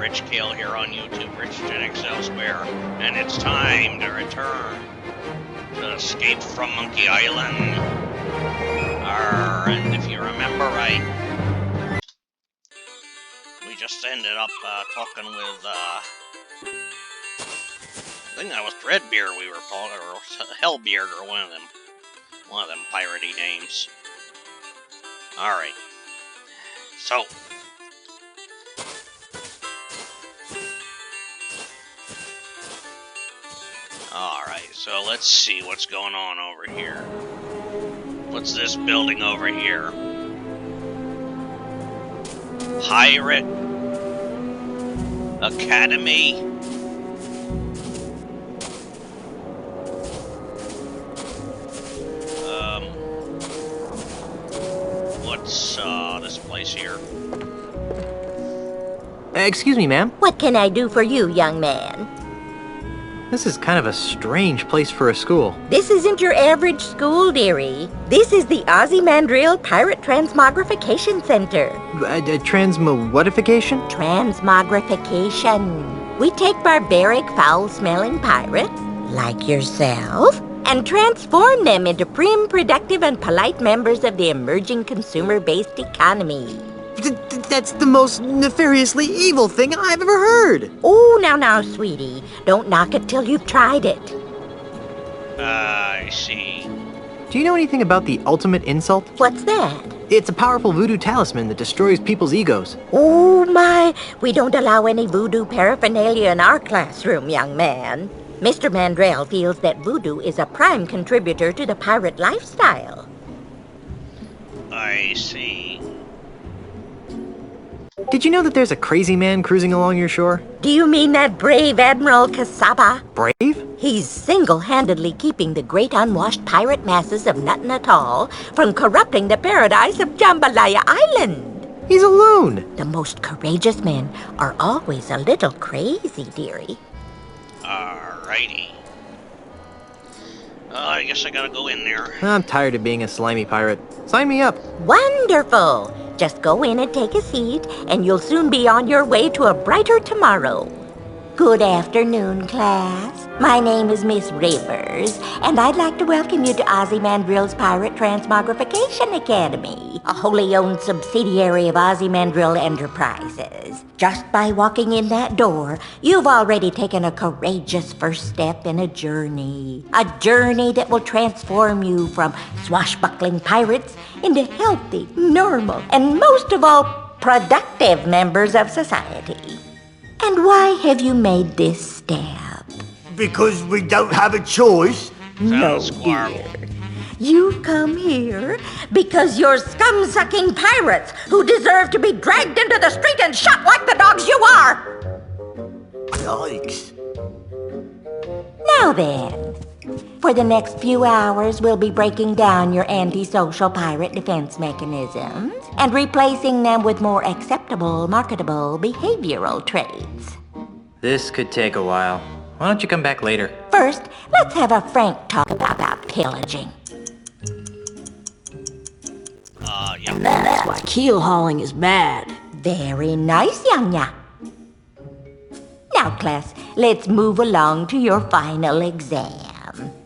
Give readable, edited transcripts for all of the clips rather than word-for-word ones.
Rich Kale here on YouTube, Rich Gen X elsewhere, and it's time to return to Escape from Monkey Island. And if you remember right, we just ended up talking with, I think that was Dreadbeard we were following, or Hellbeard, or one of them piratey names. Alright. So, alright, so let's see what's going on over here. What's this building over here? Pirate Academy? What's this place here? Excuse me, ma'am. What can I do for you, young man? This is kind of a strange place for a school. This isn't your average school, dearie. This is the Ozymandias Pirate Transmogrification Center. Transmowhatification? Transmogrification. We take barbaric, foul-smelling pirates, like yourself, and transform them into prim, productive, and polite members of the emerging consumer-based economy. That's the most nefariously evil thing I've ever heard. Oh, now, sweetie. Don't knock it till you've tried it. I see. Do you know anything about the ultimate insult? What's that? It's a powerful voodoo talisman that destroys people's egos. Oh, my. We don't allow any voodoo paraphernalia in our classroom, young man. Mr. Mandrell feels that voodoo is a prime contributor to the pirate lifestyle. I see. Did you know that there's a crazy man cruising along your shore? Do you mean that brave Admiral Kasaba? Brave? He's single-handedly keeping the great unwashed pirate masses of Nuttin Atoll from corrupting the paradise of Jambalaya Island. He's a loon. The most courageous men are always a little crazy, dearie. Alrighty. I guess I gotta go in there. I'm tired of being a slimy pirate. Sign me up. Wonderful! Just go in and take a seat, and you'll soon be on your way to a brighter tomorrow. Good afternoon, class. My name is Miss Rivers, and I'd like to welcome you to Ozymandias Pirate Transmogrification Academy, a wholly owned subsidiary of Ozymandias Enterprises. Just by walking in that door, you've already taken a courageous first step in a journey that will transform you from swashbuckling pirates into healthy, normal, and most of all, productive members of society. And why have you made this step? Because we don't have a choice. No, dear. You've come here because you're scum-sucking pirates who deserve to be dragged into the street and shot like the dogs you are! Yikes. Now then, for the next few hours, we'll be breaking down your antisocial pirate defense mechanisms and replacing them with more acceptable, marketable behavioral traits. This could take a while. Why don't you come back later? First, let's have a frank talk about pillaging. Yeah. That's why keel hauling is bad. Very nice, Yanya. Now, class, let's move along to your final exam.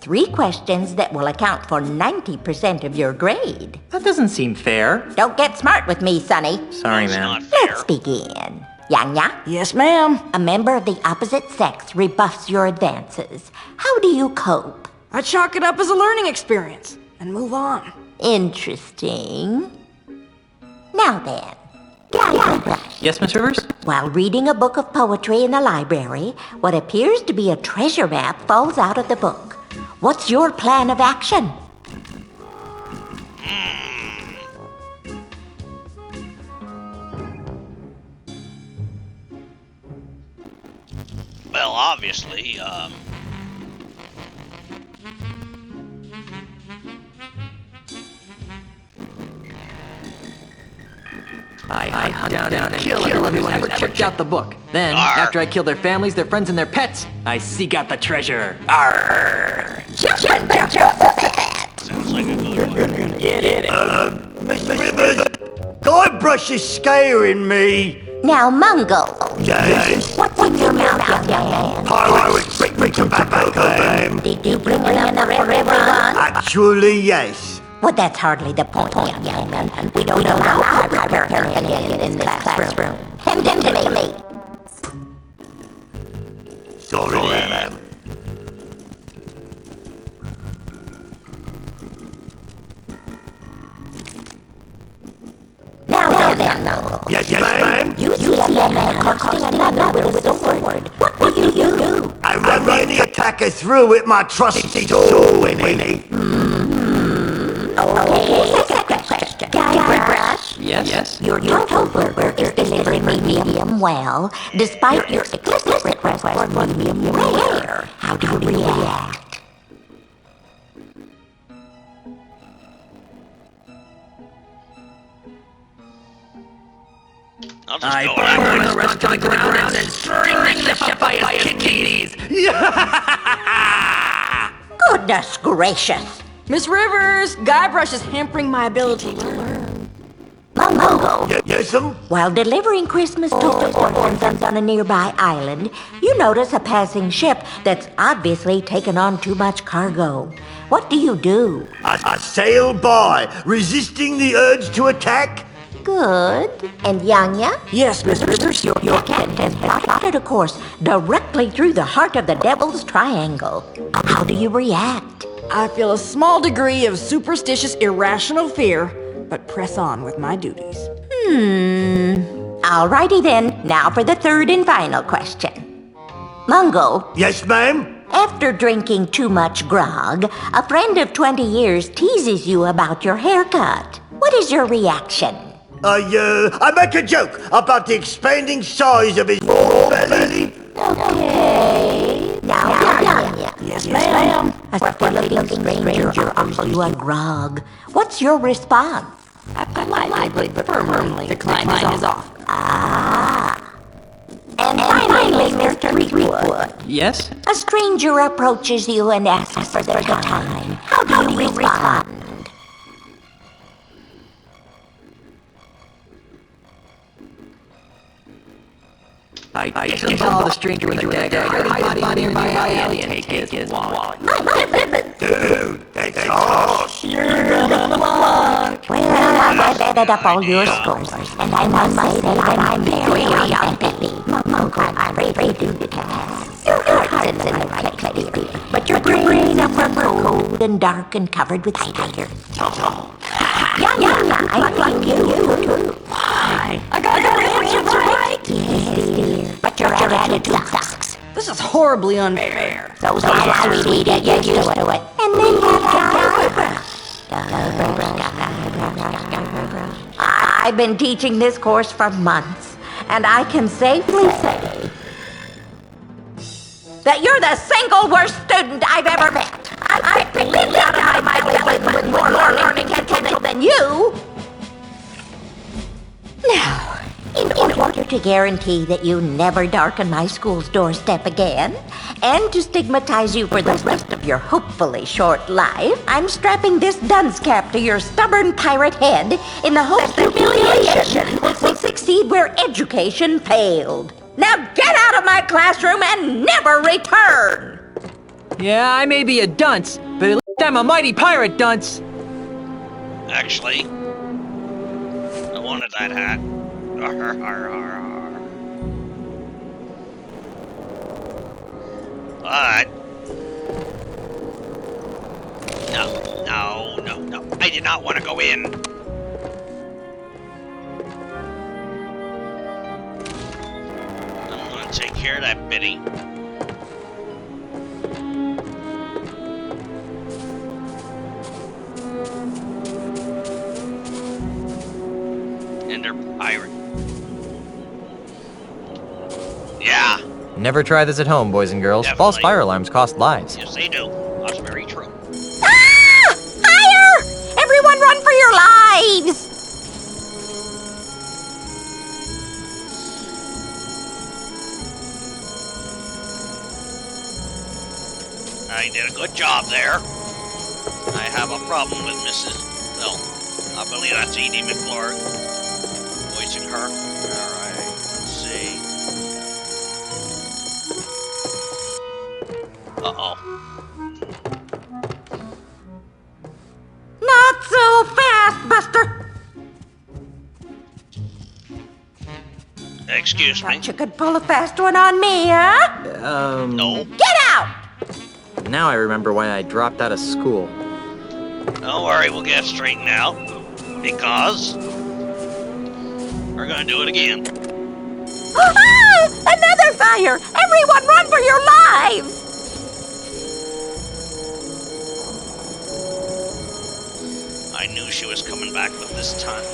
3 questions that will account for 90% of your grade. That doesn't seem fair. Don't get smart with me, Sonny. Sorry, That's ma'am. not fair. Let's begin. Yanya, Yes, ma'am. a member of the opposite sex rebuffs your advances. How do you cope? I chalk it up as a learning experience and move on. Interesting. Now then, Yes, Miss Rivers? while reading a book of poetry in the library, what appears to be a treasure map falls out of the book. What's your plan of action? Well, obviously, I hunt down and kill everyone who's ever checked out the book. Then, Arr. after I kill their families, their friends, and their pets, I seek out the treasure. Arr! sounds like a good one. Miss Rivers, Guybrush is scaring me. Now, Mungo, Yes. what's in your mouth, young man? Pirates bring me tobacco, ma'am. Did you bring enough for everyone? Actually, yes. Well, that's hardly the point, young man. We don't allow pirate paraphernalia in this classroom. Hand them to me. Sorry, ma'am. Now then, Mungo. Yes, ma'am. You see a man casting another with a sword. What will you do? I run the attacker through with my trusty tool, Winnie. Okay, second question. Guybrush? Yes? Your tofu is delivering medium well, despite your explicit request for medium rare. How do you react? I'll just go around the rest of the ground and string the ship by his kidneys. Goodness gracious! Miss Rivers, Guybrush is hampering my ability to learn. Mungo, Yes'm? while delivering Christmas toys to orphans on a nearby island, you notice a passing ship that's obviously taken on too much cargo. What do you do? I sail by, resisting the urge to attack. Good. And Yanya? Yes, Miss Rivers, Your captain has plotted a course directly through the heart of the Devil's Triangle. How do you react? I feel a small degree of superstitious, irrational fear, but press on with my duties. Alrighty then, now for the third and final question. Mungo, Yes, ma'am? after drinking too much grog, a friend of 20 years teases you about your haircut. What is your reaction? I make a joke about the expanding size of his belly. Okay. Now, Yanya. Yes, ma'am. A silly-looking stranger offers you a grog. What's your response? I politely but firmly decline his offer. And finally, Mr. Fleetwood. Yes? A stranger approaches you and asks for their time. How do you respond? I disembowel the stranger with a dagger, hide his body nearby alley, and take his wallet. Dude, that's harsh. Well, I've added up all your scores, and I must say that I'm very unhappy. Mungo, I really do detest. Your heart is in the right place, dear, but your brain is cold and dark and covered with spiders. Yeah, I like you too. I got the answer right. Yes, dear, but your attitude sucks. This is horribly unfair. So sweetie, get used to it. And then you have I've been teaching this course for months, and I can safely say that you're the single worst student I've ever met. I've been lived out of my mind with more learning potential than you. Now, in order to guarantee that you never darken my school's doorstep again, and to stigmatize you for the rest of your hopefully short life, I'm strapping this dunce cap to your stubborn pirate head in the hopes that humiliation will succeed where education failed. Now get out of my classroom and never return! Yeah, I may be a dunce, but at least I'm a mighty pirate dunce. Actually, I wanted that hat. But no. I did not want to go in. I'm gonna take care of that Biddy. And they're pirate. Yeah. Never try this at home, boys and girls. Definitely. False fire alarms cost lives. Yes, they do. That's very true. Ah! Fire! Everyone run for your lives! I did a good job there. I have a problem with Mrs. Well, I believe that's Edie McClure voicing her. Alright. Excuse me. Thought you could pull a fast one on me, huh? No. Get out! Now I remember why I dropped out of school. Don't worry, we'll get it straightened out. Because we're gonna do it again. Ah! Another fire! Everyone run for your lives! I knew she was coming back with this time.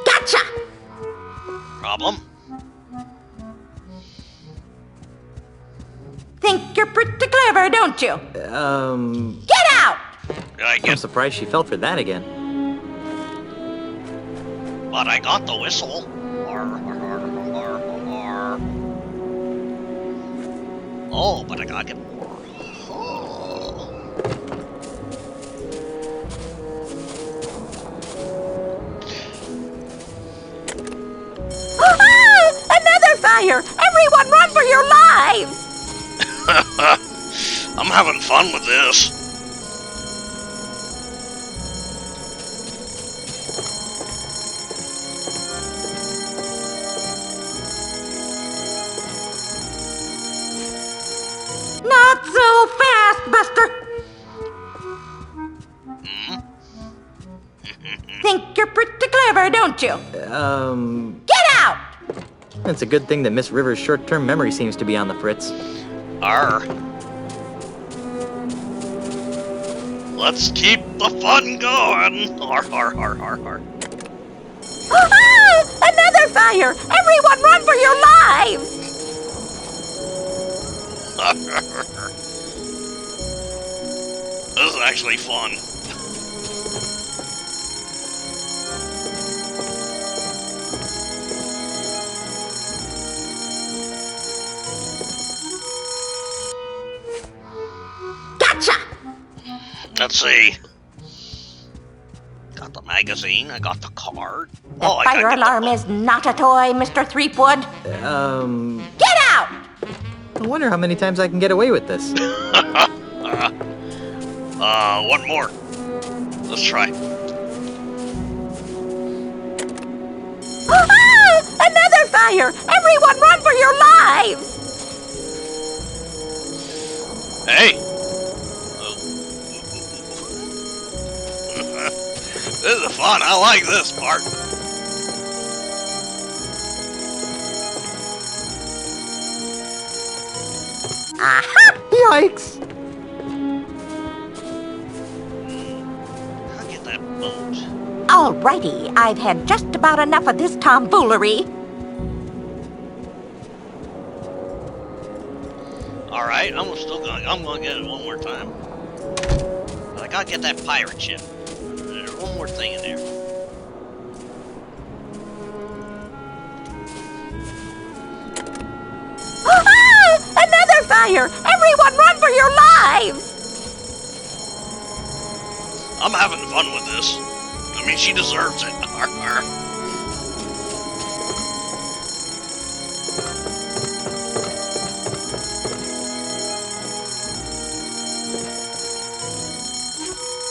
Gotcha! Problem? Think you're pretty clever, don't you? Get out! Did I I'm get... surprised she fell for that again. But I got the whistle. Oh, but I gotta get more. Oh. Ah! Another fire! Everyone run for your lives! I'm having fun with this. Not so fast, Buster! Think you're pretty clever, don't you? Get out! It's a good thing that Miss Rivers' short-term memory seems to be on the fritz. Arr. Let's keep the fun going. Arr, arr, arr, arr, arr. Ah! Another fire! Everyone run for your lives! This is actually fun. Gotcha! Let's see. Got the magazine. I got the card. The I fire gotta get alarm is not a toy, Mr. Threepwood. Get out! I wonder how many times I can get away with this. One more. Let's try. Ah! Another fire! Everyone run for your lives! Hey. This is fun. I like this part. Aha! Yikes! I'll get that boat. Alrighty, I've had just about enough of this tomfoolery. Alright, I'm gonna get it one more time. But I gotta get that pirate ship. There's one more thing in there. Ah! Another fire! Everyone run for your lives! I'm having fun with this. I mean, she deserves it.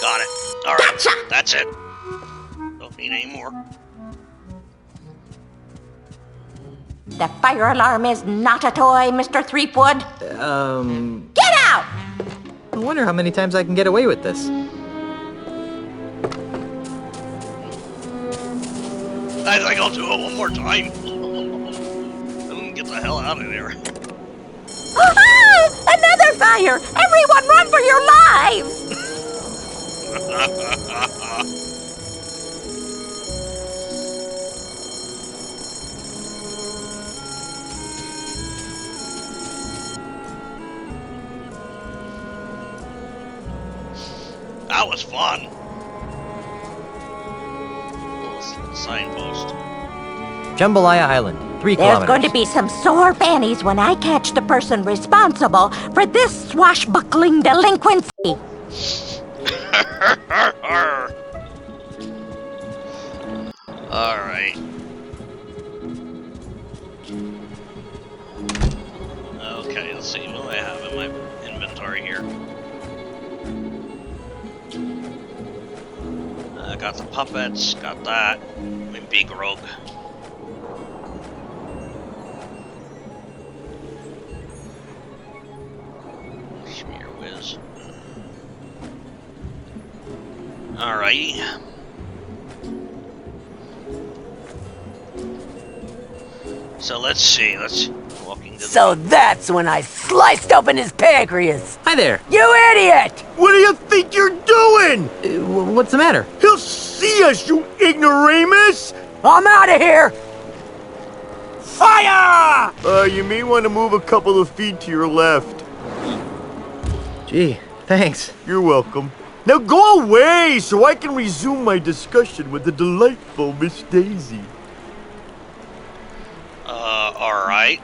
Got it. Alright, Gotcha! that's it. Don't need any more. The fire alarm is not a toy, Mr. Threepwood. Get out! I wonder how many times I can get away with this. I think I'll do it one more time. And get the hell out of there. Ah! Another fire! Everyone run for your lives! That was fun. Signpost. Jambalaya Island, 3 There's kilometers. going to be some sore panties when I catch the person responsible for this swashbuckling delinquency. Alright. Okay, let's see. What do I have in my inventory here? Got the puppets, got that. My big rogue. Smear whiz. Alrighty. So let's see. Let's walking to So that's when I sliced open his pancreas. Hi there. You idiot! What do you think you're doing? What's the matter? He'll see us, you ignoramus! I'm out of here! Fire! You may want to move a couple of feet to your left. Gee, thanks. You're welcome. Now go away so I can resume my discussion with the delightful Miss Daisy. Alright,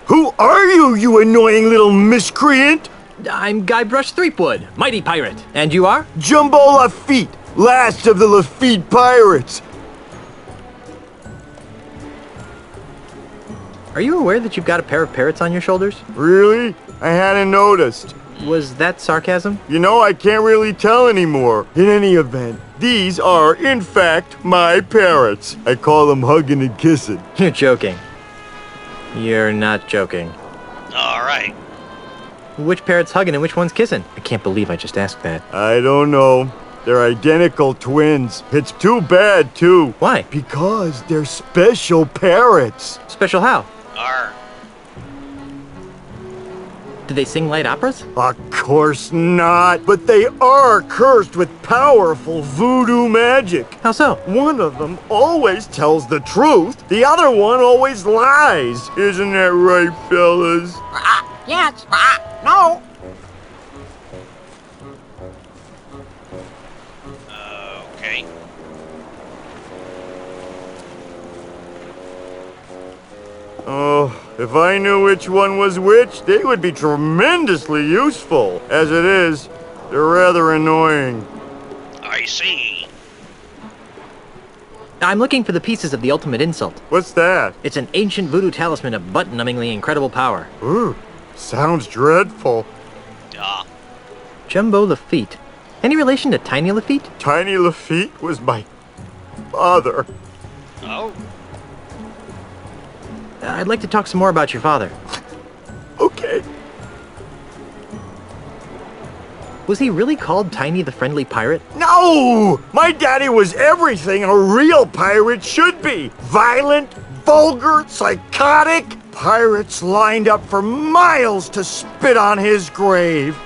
Who are you, you annoying little miscreant? I'm Guybrush Threepwood, mighty pirate. And you are? Jumbo Lafitte, last of the Lafitte pirates. Are you aware that you've got a pair of parrots on your shoulders? Really? I hadn't noticed. Was that sarcasm? You know, I can't really tell anymore. In any event, these are, in fact, my parrots. I call them hugging and kissing. You're joking. You're not joking. alright. Which parrot's hugging and which one's kissing? I can't believe I just asked that. I don't know. They're identical twins. It's too bad, too. Why? Because they're special parrots. Special how? Arr. Do they sing light operas? Of course not. But they are cursed with powerful voodoo magic. How so? One of them always tells the truth. The other one always lies. Isn't that right, fellas? Yes, no. Okay. Oh, if I knew which one was which, they would be tremendously useful. As it is, they're rather annoying. I see. I'm looking for the pieces of the ultimate insult. What's that? It's an ancient voodoo talisman of butt-numbingly incredible power. Ooh, sounds dreadful. Yeah. Jumbo Lafitte. Any relation to Tiny Lafitte? Tiny Lafitte was my father. Oh. I'd like to talk some more about your father. Okay. Was he really called Tiny the Friendly Pirate? No! My daddy was everything a real pirate should be. Violent, vulgar, psychotic. Pirates lined up for miles to spit on his grave.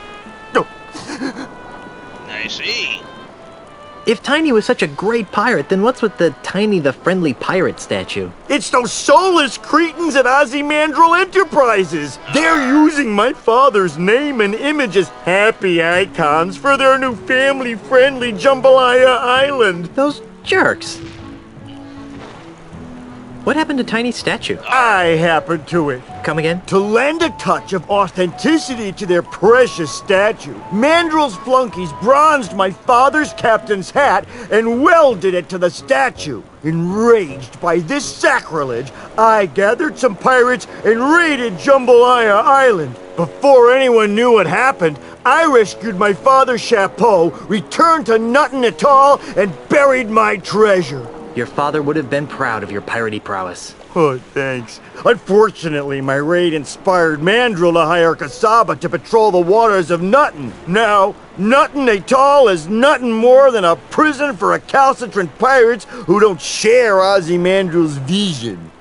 I see. If Tiny was such a great pirate, then what's with the Tiny the Friendly Pirate statue? It's those soulless cretins at Ozymandial Enterprises. They're using my father's name and image as happy icons for their new family-friendly Jambalaya Island. Those jerks. What happened to Tiny's statue? I happened to it. Come again? To lend a touch of authenticity to their precious statue, Mandrill's flunkies bronzed my father's captain's hat and welded it to the statue. Enraged by this sacrilege, I gathered some pirates and raided Jambalaya Island. Before anyone knew what happened, I rescued my father's chapeau, returned to Nuttin Atoll, and buried my treasure. Your father would have been proud of your piratey prowess. Oh, thanks. Unfortunately, my raid inspired Mandrill to hire Kasaba to patrol the waters of Nuttin. Now, Nuttin Atoll is nothing more than a prison for recalcitrant pirates who don't share Ozymandial's vision.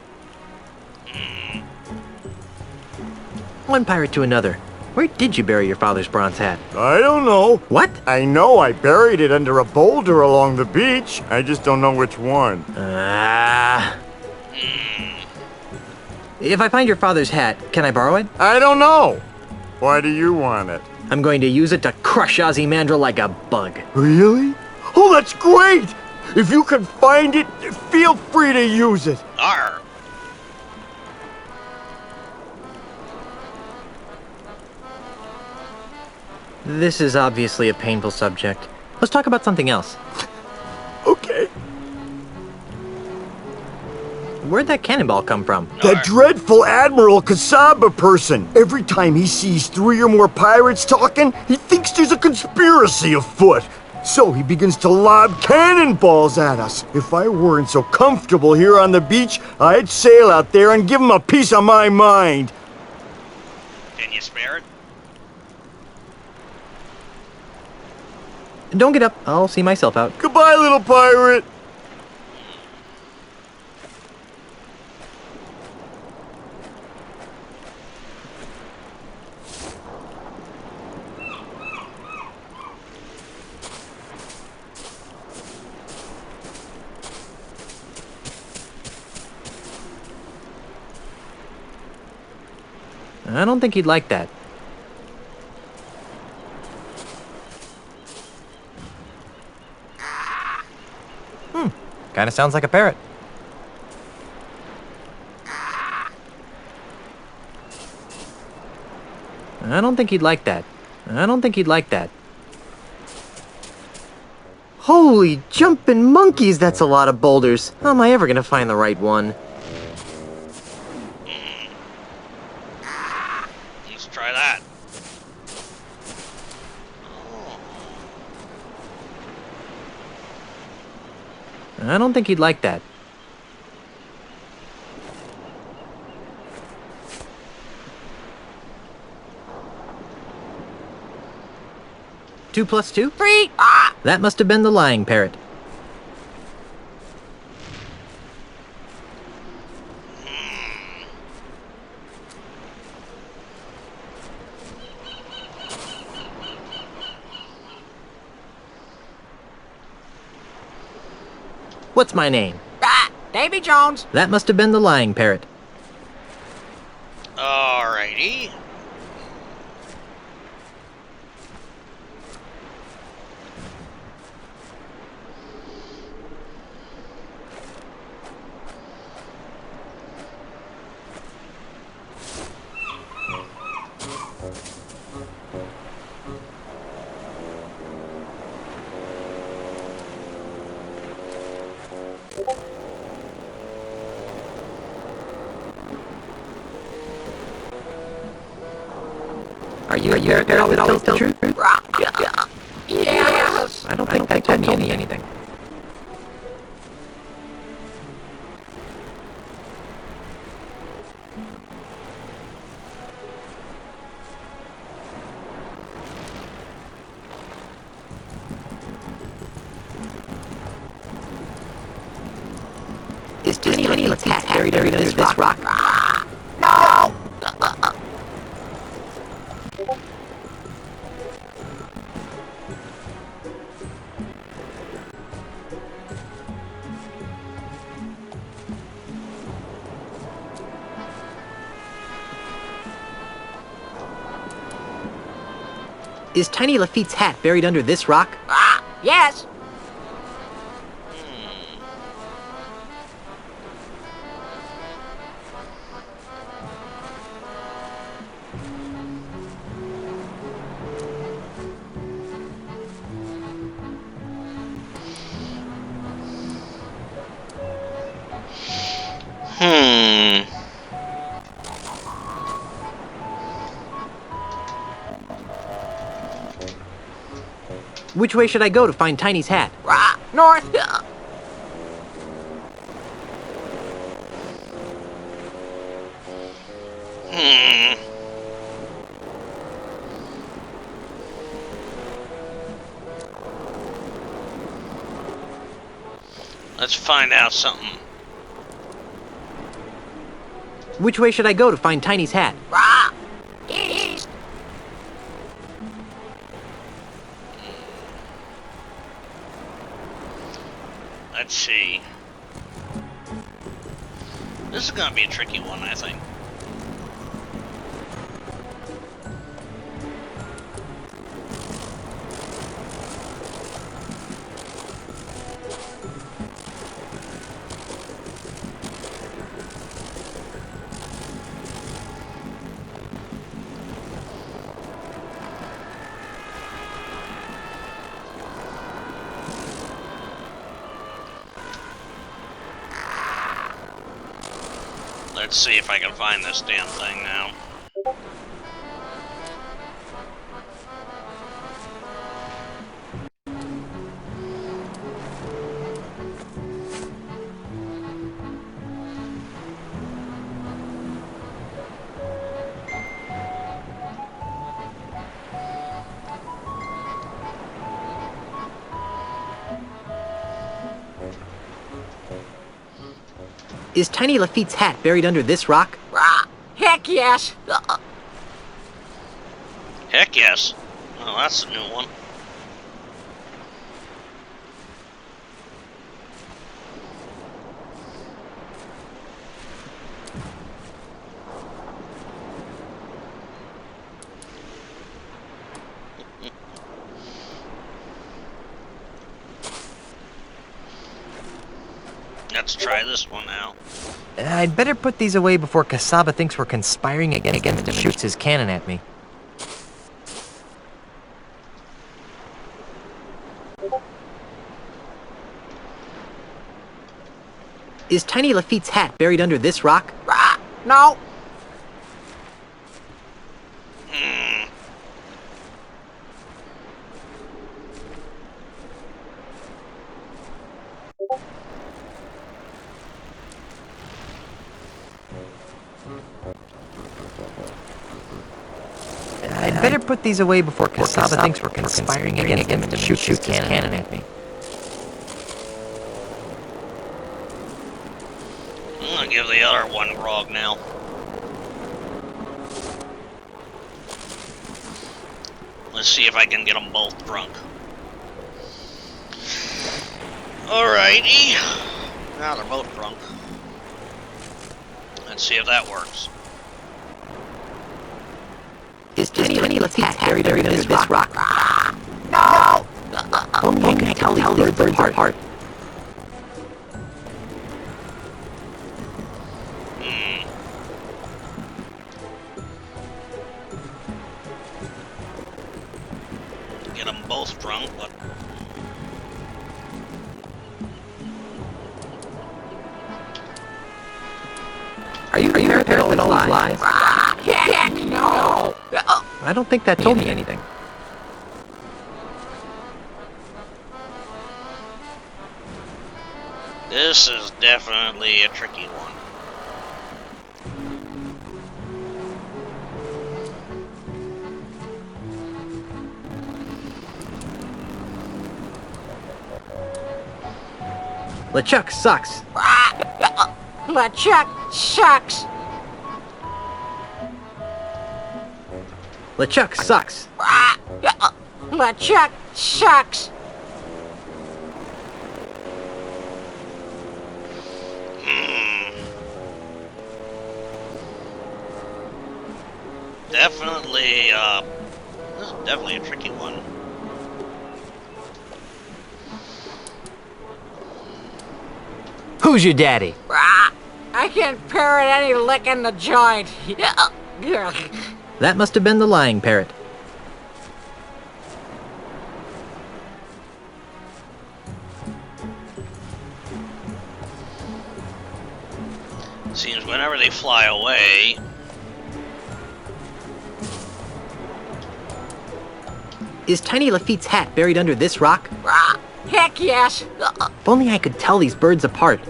One pirate to another. Where did you bury your father's bronze hat? I don't know. What? I know I buried it under a boulder along the beach. I just don't know which one. If I find your father's hat, can I borrow it? I don't know. Why do you want it? I'm going to use it to crush Ozymandial like a bug. Really? Oh, that's great! If you can find it, feel free to use it. Arr. This is obviously a painful subject. Let's talk about something else. Okay. Where'd that cannonball come from? That dreadful Admiral Kasaba person. Every time he sees 3 or more pirates talking, he thinks there's a conspiracy afoot. So he begins to lob cannonballs at us. If I weren't so comfortable here on the beach, I'd sail out there and give him a piece of my mind. Can you spare it? Don't get up. I'll see myself out. Goodbye, little pirate. I don't think he'd like that. Kinda sounds like a parrot. I don't think he'd like that. I don't think he'd like that. Holy jumping monkeys, that's a lot of boulders. How am I ever gonna find the right one? Let's try that. I don't think he'd like that. Two plus two? 3. That must have been the lying parrot. What's my name? Davy Jones. That must have been the lying parrot. Alrighty. Are you a parrot that always tells the truth? Yes. I don't think that told me anything. Is Tiny cat buried under this rock? No. Is Tiny Lafitte's hat buried under this rock? Yes. Which way should I go to find Tiny's hat? North. Let's find out something. Which way should I go to find Tiny's hat? East. Let's see. This is gonna be a tricky one, I think. Let's see if I can find this damn thing now. Is Tiny Lafitte's hat buried under this rock? Heck yes. Heck yes. Oh, that's a new one. Let's try this one out. I'd better put these away before Kasaba thinks we're conspiring against him and shoots his cannon at me. Is Tiny Lafitte's hat buried under this rock? No. I'd better put these away before Kasaba thinks we're conspiring against him and shoots his cannon at me. I'm gonna give the other one grog now. Let's see if I can get them both drunk. Alrighty. Now they're both drunk. Let's see if that works. Is Tiny Lafitte's hat buried under this rock? No. Only I can tell these birds apart. Get them both drunk, but Are you parrot that always lies? Heck no. I don't think that told me anything. this is definitely a tricky one. LeChuck sucks. LeChuck sucks. LeChuck sucks. LeChuck sucks. Definitely, this is definitely a tricky one. Who's your daddy? I can parrot any lick in the joint. That must have been the lying parrot. Seems whenever they fly away, Is Tiny Lafitte's hat buried under this rock? Heck yes. If only I could tell these birds apart.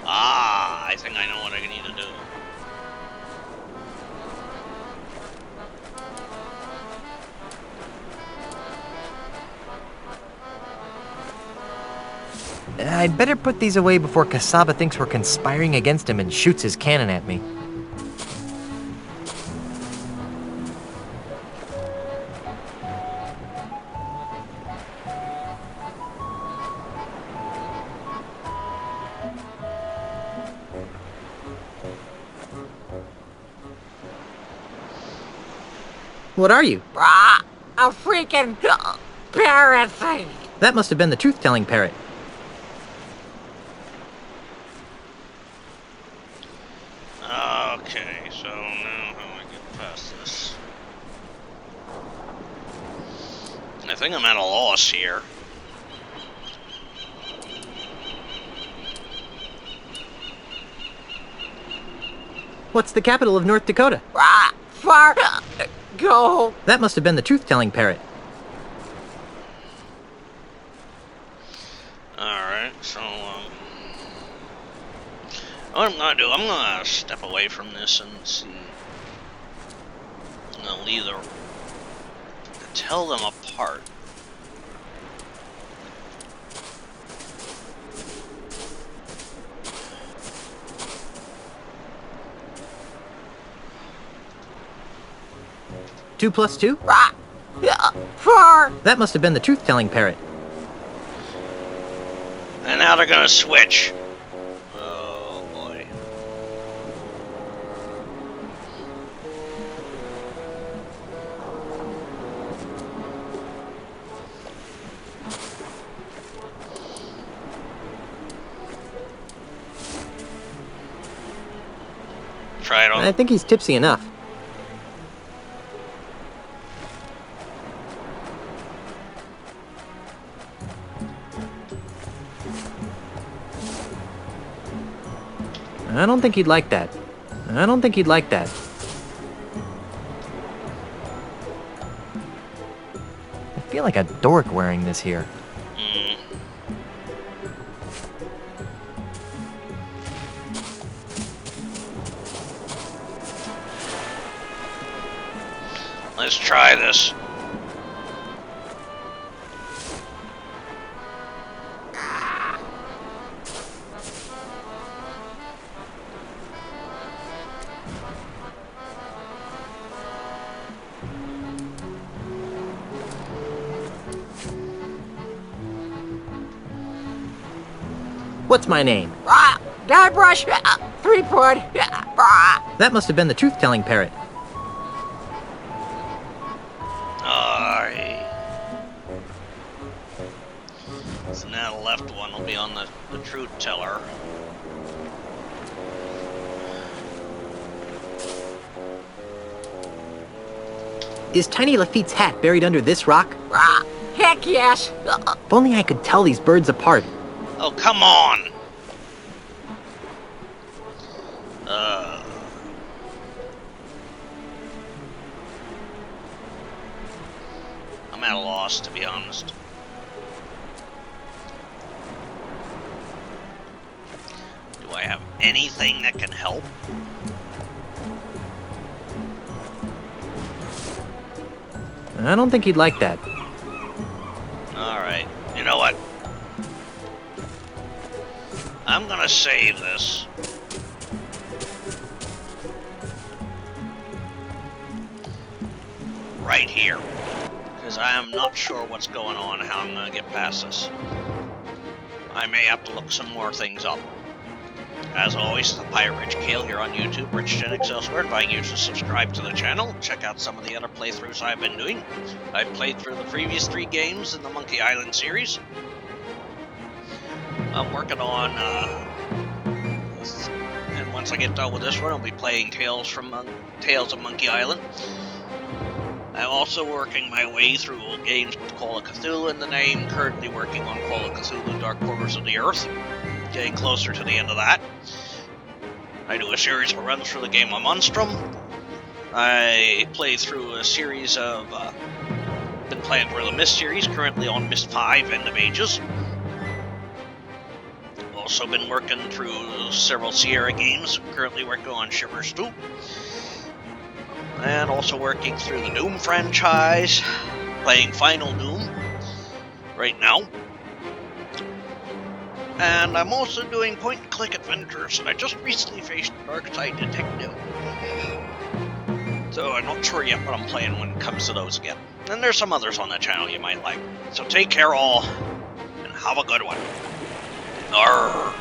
I think I know what I need to do. I'd better put these away before Kasaba thinks we're conspiring against him and shoots his cannon at me. What are you? A freaking parrot thing. That must have been the truth-telling parrot. Okay, so now how do I get past this? I think I'm at a loss here. What's the capital of North Dakota? Far go. That must have been the truth-telling parrot. Alright, so, what I'm gonna do, I'm gonna step away from this and see. I'm gonna either tell them apart. Two plus two? Far. That must have been the truth-telling parrot. And now they're gonna switch. Oh boy. Try it on. I think he's tipsy enough. I don't think he'd like that. I don't think he'd like that. I feel like a dork wearing this here. Let's try this. What's my name? Guybrush Threepwood. That must have been the truth-telling parrot. Alright. So now the left one will be on the truth teller. Is Tiny Lafitte's hat buried under this rock? Heck yes. If only I could tell these birds apart. Oh, come on! I'm at a loss, to be honest. Do I have anything that can help? I don't think he'd like that. Alright, you know what? I'm gonna save this. Right here. Because I am not sure what's going on, how I'm gonna get past this. I may have to look some more things up. As always, the Pirate Rich Kale here on YouTube, RichGenX elsewhere, inviting you to subscribe to the channel, check out some of the other playthroughs I've been doing. I've played through the previous 3 games in the Monkey Island series. I'm working on, and once I get done with this one, I'll be playing Tales of Monkey Island. I'm also working my way through games with Call of Cthulhu in the name, currently working on Call of Cthulhu Dark Corners of the Earth, getting closer to the end of that. I do a series of runs through the game of Monstrum. I play through a series of, been playing through the Myst series, currently on Myst 5, End of Ages. Also been working through several Sierra games, currently working on Shivers 2. And also working through the Doom franchise, playing Final Doom right now. And I'm also doing point-and-click adventures. I just recently faced Dark Side Detective. So I'm not sure yet what I'm playing when it comes to those again. And there's some others on the channel you might like. So take care all, and have a good one. Arrgh.